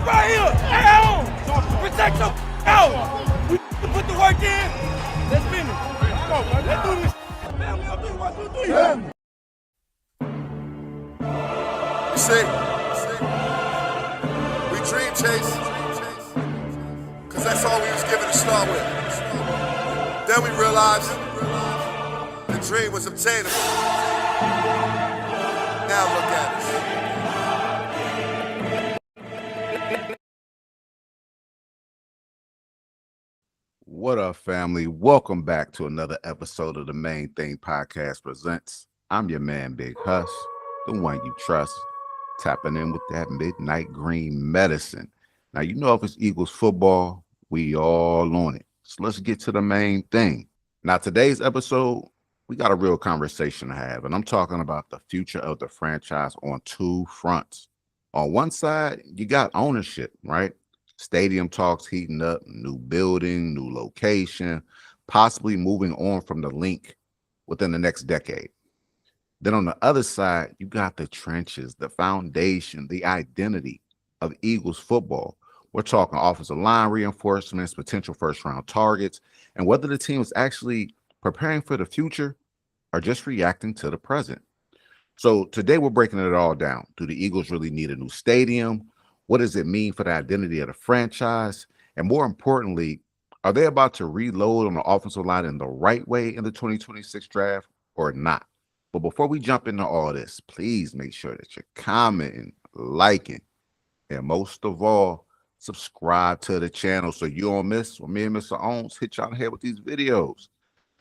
right here. At home. Protect your out. We put the work in. Let's finish. Come on, man. Let's do this. Family up here. 1, 2, 3. Yeah. You see, we dream chase, cause that's all we was given to start with. Then we realized the dream was obtainable. Now look at us. What up, family? Welcome back to another episode of the Main Thing Podcast Presents. I'm your man, Big Huss, the one you trust, tapping in with that midnight green medicine. Now, you know if it's Eagles football, we all on it. So let's get to the main thing. Now, today's episode, we got a real conversation to have, and I'm talking about the future of the franchise on two fronts. On one side, you got ownership, right? Stadium talks heating up, new building, new location, possibly moving on from the link within the next decade. Then on the other side, you got the trenches, the foundation, the identity of Eagles football. We're talking offensive line reinforcements, potential first-round targets, and whether the team is actually preparing for the future or just reacting to the present. So today we're breaking it all down. Do the Eagles really need a new stadium? What does it mean for the identity of the franchise? And more importantly, are they about to reload on the offensive line in the right way in the 2026 draft or not? But before we jump into all this, please make sure that you're commenting, liking, and most of all, subscribe to the channel so you don't miss when me and Mr. Owens hit y'all in the head with these videos.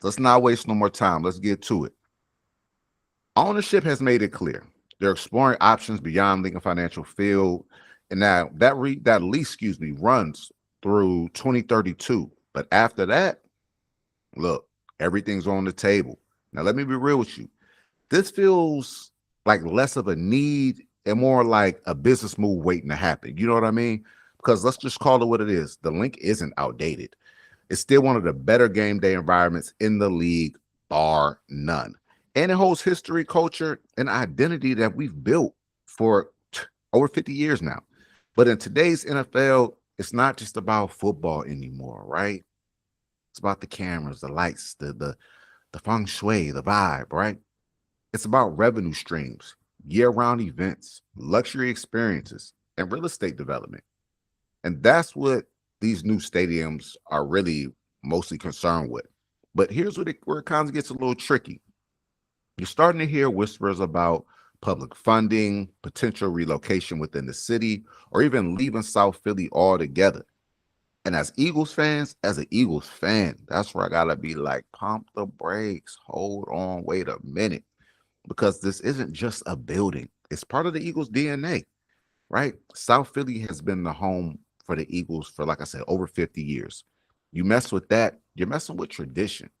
Let's not waste no more time. Let's get to it. Ownership has made it clear. They're exploring options beyond Lincoln Financial Field. And now that lease, runs through 2032. But after that, look, everything's on the table. Now, let me be real with you. This feels like less of a need and more like a business move waiting to happen. You know what I mean? Because let's just call it what it is. The link isn't outdated. It's still one of the better game day environments in the league, bar none. And it holds history, culture, and identity that we've built for over 50 years now. But in today's NFL, it's not just about football anymore, right? It's about the cameras, the lights, the feng shui, the vibe, right? It's about revenue streams, year-round events, luxury experiences, and real estate development. And that's what these new stadiums are really mostly concerned with. But here's where it kind of gets a little tricky. You're starting to hear whispers about public funding, potential relocation within the city, or even leaving South Philly altogether. And as an Eagles fan, that's where I gotta be like, pump the brakes, hold on, wait a minute. Because this isn't just a building. It's part of the Eagles' DNA, right? South Philly has been the home for the Eagles for, like I said, over 50 years. You mess with that, you're messing with tradition.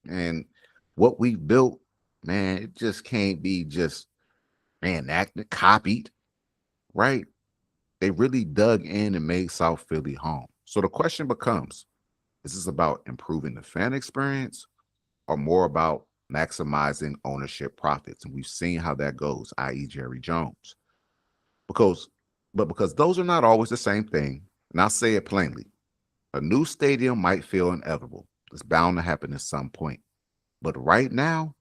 And what we built, man, it just can't be just acted, copied, right? They really dug in and made South Philly home. So the question becomes, is this about improving the fan experience or more about maximizing ownership profits? And we've seen how that goes, i.e. Jerry Jones. Because those are not always the same thing, and I'll say it plainly. A new stadium might feel inevitable. It's bound to happen at some point. But right now,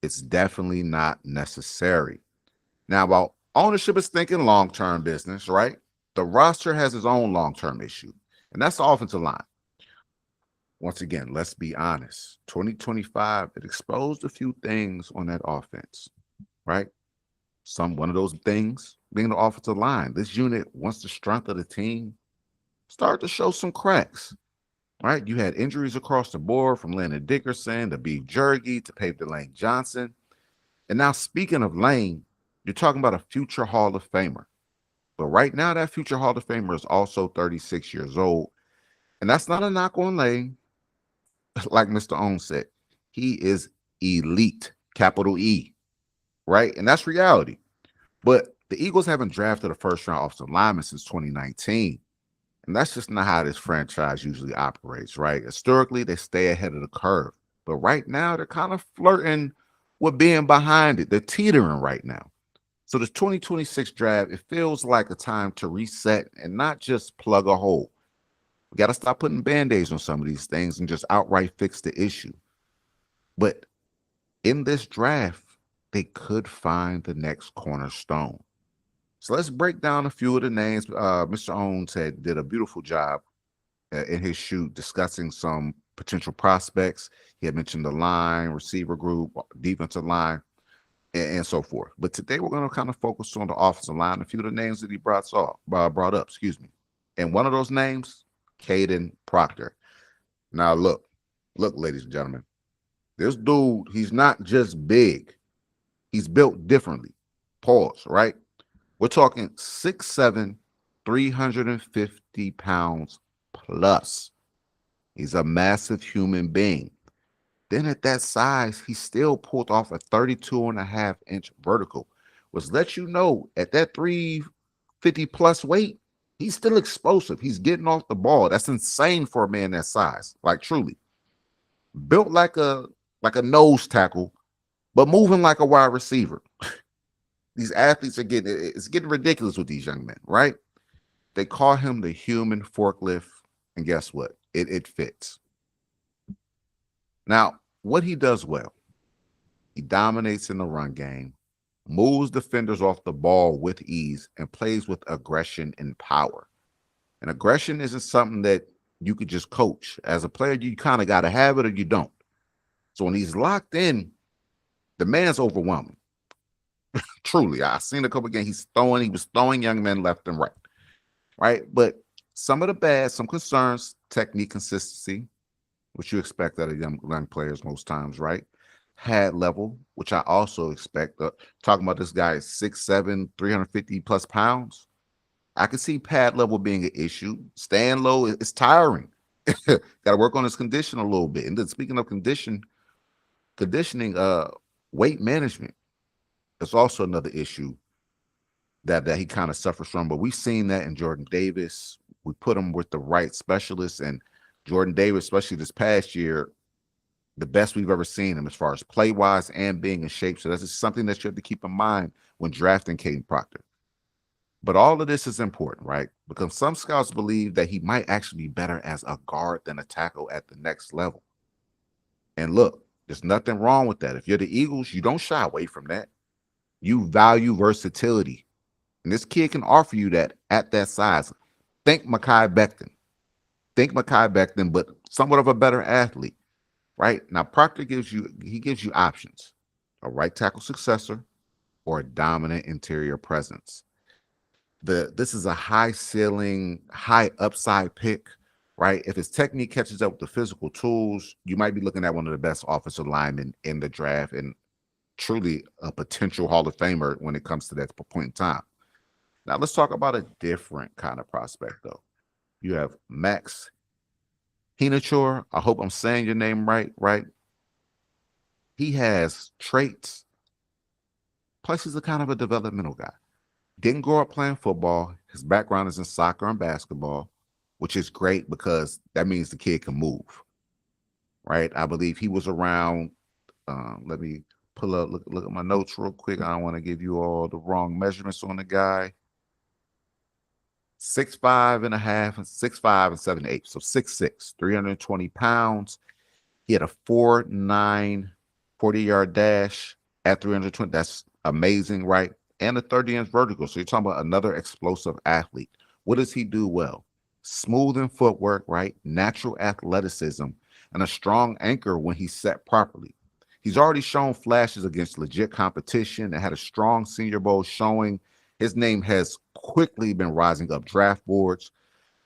it's definitely not necessary. Now, while ownership is thinking long-term business, right? The roster has its own long-term issue, and that's the offensive line. Once again, let's be honest. 2025, it exposed a few things on that offense, right? One of those things being the offensive line. This unit, once the strength of the team started to show some cracks, right? You had injuries across the board from Landon Dickerson to Beef Jergy to Paved Lane Johnson. And now, speaking of Lane, you're talking about a future Hall of Famer. But right now, that future Hall of Famer is also 36 years old. And that's not a knock on Lane. Like Mr. Owens said, he is elite, capital E, right? And that's reality. But the Eagles haven't drafted a first-round offensive lineman since 2019. And that's just not how this franchise usually operates, right? Historically, they stay ahead of the curve. But right now, they're kind of flirting with being behind it. They're teetering right now. So the 2026 draft, it feels like a time to reset and not just plug a hole. We got to stop putting band-aids on some of these things and just outright fix the issue. But in this draft, they could find the next cornerstone. So let's break down a few of the names. Mr. Owens did a beautiful job in his shoot discussing some potential prospects. He had mentioned the line, receiver group, defensive line, and so forth. But today we're going to kind of focus on the offensive line, a few of the names that he brought up, And one of those names, Kadyn Proctor. Now look, ladies and gentlemen, this dude, he's not just big. He's built differently. Pause, right? We're talking 6'7", 350 pounds plus. He's a massive human being. Then at that size, he still pulled off a 32.5-inch vertical, which lets you know at that 350 plus weight, he's still explosive. He's getting off the ball. That's insane for a man that size, like truly. Built like a nose tackle, but moving like a wide receiver. These athletes are getting ridiculous with these young men, right? They call him the human forklift, and guess what? It fits. Now, what he does well, he dominates in the run game, moves defenders off the ball with ease, and plays with aggression and power. And aggression isn't something that you could just coach. As a player, you kind of got to have it or you don't. So when he's locked in, the man's overwhelming. Truly, I've seen a couple of games. He was throwing young men left and right? But some of the bad, some concerns, technique consistency, which you expect out of young players most times, right? Pad level, which I also expect. Talking about this guy is 6'7", 350 plus pounds. I can see pad level being an issue. Staying low is tiring. Got to work on his condition a little bit. And then speaking of conditioning, weight management is also another issue that he kind of suffers from. But we've seen that in Jordan Davis. We put him with the right specialists, and Jordan Davis, especially this past year, the best we've ever seen him as far as play-wise and being in shape. So that's just something that you have to keep in mind when drafting Kadyn Proctor. But all of this is important, right? Because some scouts believe that he might actually be better as a guard than a tackle at the next level. And look, there's nothing wrong with that. If you're the Eagles, you don't shy away from that. You value versatility. And this kid can offer you that at that size. Think Mekhi Becton, but somewhat of a better athlete, right? Now, Proctor gives you options, a right tackle successor or a dominant interior presence. This is a high ceiling, high upside pick, right? If his technique catches up with the physical tools, you might be looking at one of the best offensive linemen in the draft and truly a potential Hall of Famer when it comes to that point in time. Now, let's talk about a different kind of prospect, though. You have Max Henachor. I hope I'm saying your name right? He has traits. Plus, he's a kind of a developmental guy. Didn't grow up playing football. His background is in soccer and basketball, which is great because that means the kid can move, right? I believe he was around, let me pull up, look at my notes real quick. I don't want to give you all the wrong measurements on the guy. 6'5" and 7/8. So 6'6", 320 pounds. He had a 4.9 40-yard dash at 320. That's amazing, right? And a 30-inch vertical. So you're talking about another explosive athlete. What does he do well? Smooth in footwork, right? Natural athleticism and a strong anchor when he's set properly. He's already shown flashes against legit competition and had a strong Senior Bowl showing. His name has quickly been rising up draft boards.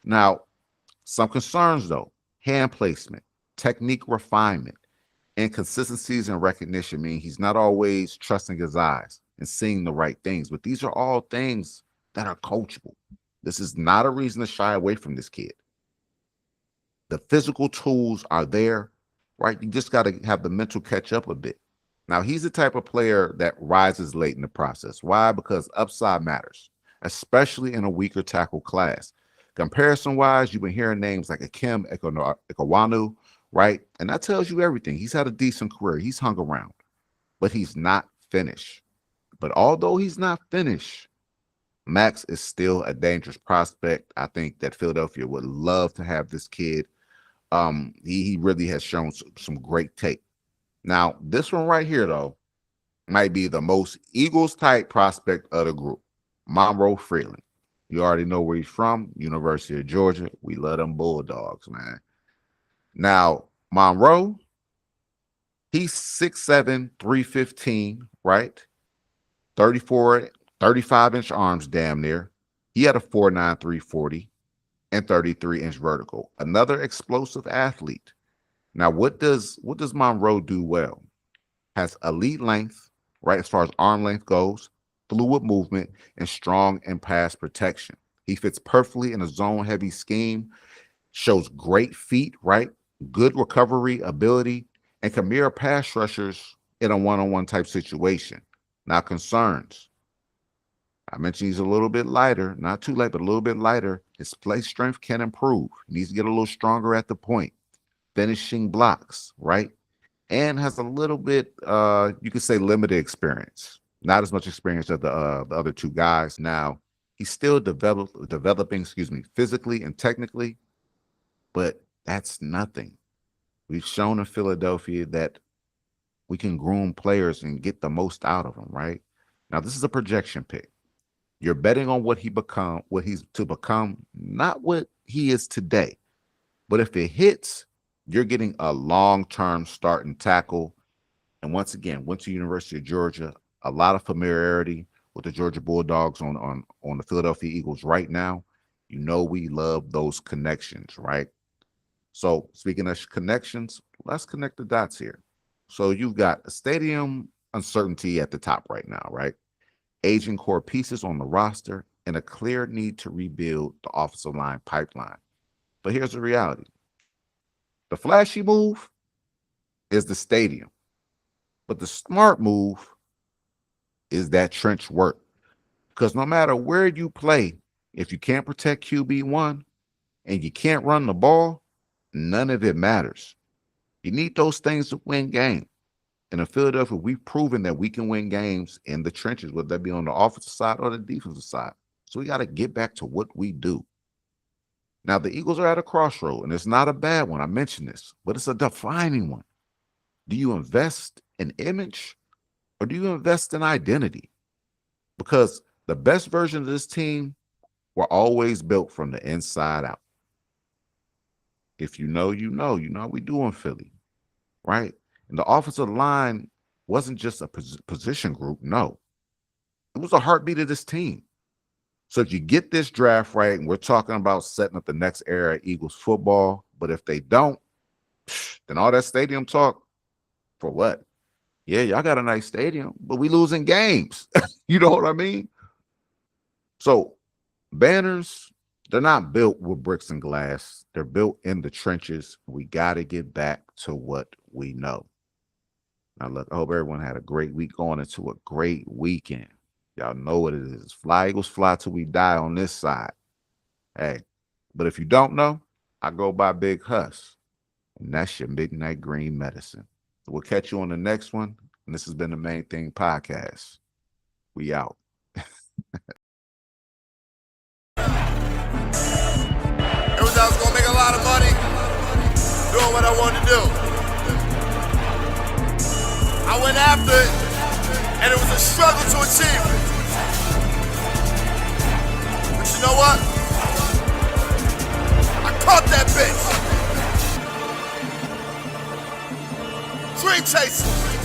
Now, some concerns, though. Hand placement, technique refinement, inconsistencies in recognition mean he's not always trusting his eyes and seeing the right things. But these are all things that are coachable. This is not a reason to shy away from this kid. The physical tools are there, right? You just got to have the mental catch up a bit. Now, he's the type of player that rises late in the process. Why? Because upside matters, especially in a weaker tackle class. Comparison-wise, you've been hearing names like Ikem Ekwonu, right? And that tells you everything. He's had a decent career. He's hung around, but he's not finished. But although he's not finished, Max is still a dangerous prospect. I think that Philadelphia would love to have this kid. He really has shown some great tape. Now, this one right here, though, might be the most Eagles-type prospect of the group, Monroe Freeland. You already know where he's from, University of Georgia. We love them Bulldogs, man. Now, Monroe, he's 6'7", 315, right? 35-inch arms damn near. He had a 4'9", 340 and 33-inch vertical. Another explosive athlete. Now, what does Monroe do well? Has elite length, right, as far as arm length goes, fluid movement, and strong and pass protection. He fits perfectly in a zone-heavy scheme, shows great feet, right, good recovery ability, and can mirror pass rushers in a one-on-one type situation. Now, concerns. I mentioned he's a little bit lighter, not too light, but a little bit lighter. His play strength can improve. He needs to get a little stronger at the point. Finishing blocks, right? And has a little bit, you could say, limited experience. Not as much experience as the other two guys. Now, he's still developing, physically and technically, but that's nothing. We've shown in Philadelphia that we can groom players and get the most out of them, right? Now, this is a projection pick. You're betting on what he's to become, not what he is today. But if it hits, you're getting a long-term starting tackle. And once again, went to University of Georgia, a lot of familiarity with the Georgia Bulldogs on the Philadelphia Eagles right now. You know we love those connections, right? So speaking of connections, let's connect the dots here. So you've got a stadium uncertainty at the top right now, right? Aging core pieces on the roster and a clear need to rebuild the offensive line pipeline. But here's the reality. The flashy move is the stadium. But the smart move is that trench work. Because no matter where you play, if you can't protect QB1 and you can't run the ball, none of it matters. You need those things to win games. And in Philadelphia, we've proven that we can win games in the trenches, whether that be on the offensive side or the defensive side. So we got to get back to what we do. Now, the Eagles are at a crossroad, and it's not a bad one. I mentioned this, but it's a defining one. Do you invest in image or do you invest in identity? Because the best version of this team were always built from the inside out. If you know, you know. You know how we do in Philly, right? And the offensive line wasn't just a position group. No, it was a heartbeat of this team. So if you get this draft right, and we're talking about setting up the next era of Eagles football, but if they don't, then all that stadium talk for what? Yeah, y'all got a nice stadium, but we losing games. You know what I mean? So banners, they're not built with bricks and glass. They're built in the trenches. We got to get back to what we know. Now, look, I hope everyone had a great week going into a great weekend. Y'all know what it is. Fly, Eagles, fly till we die on this side. Hey, but if you don't know, I go by Big Huss, and that's your midnight green medicine. So we'll catch you on the next one, and this has been the Main Thing Podcast. We out. It was I was gonna make a lot of money doing what I wanted to do. I went after it, and it was a struggle to achieve it. But you know what? I caught that bitch. Dream chasing.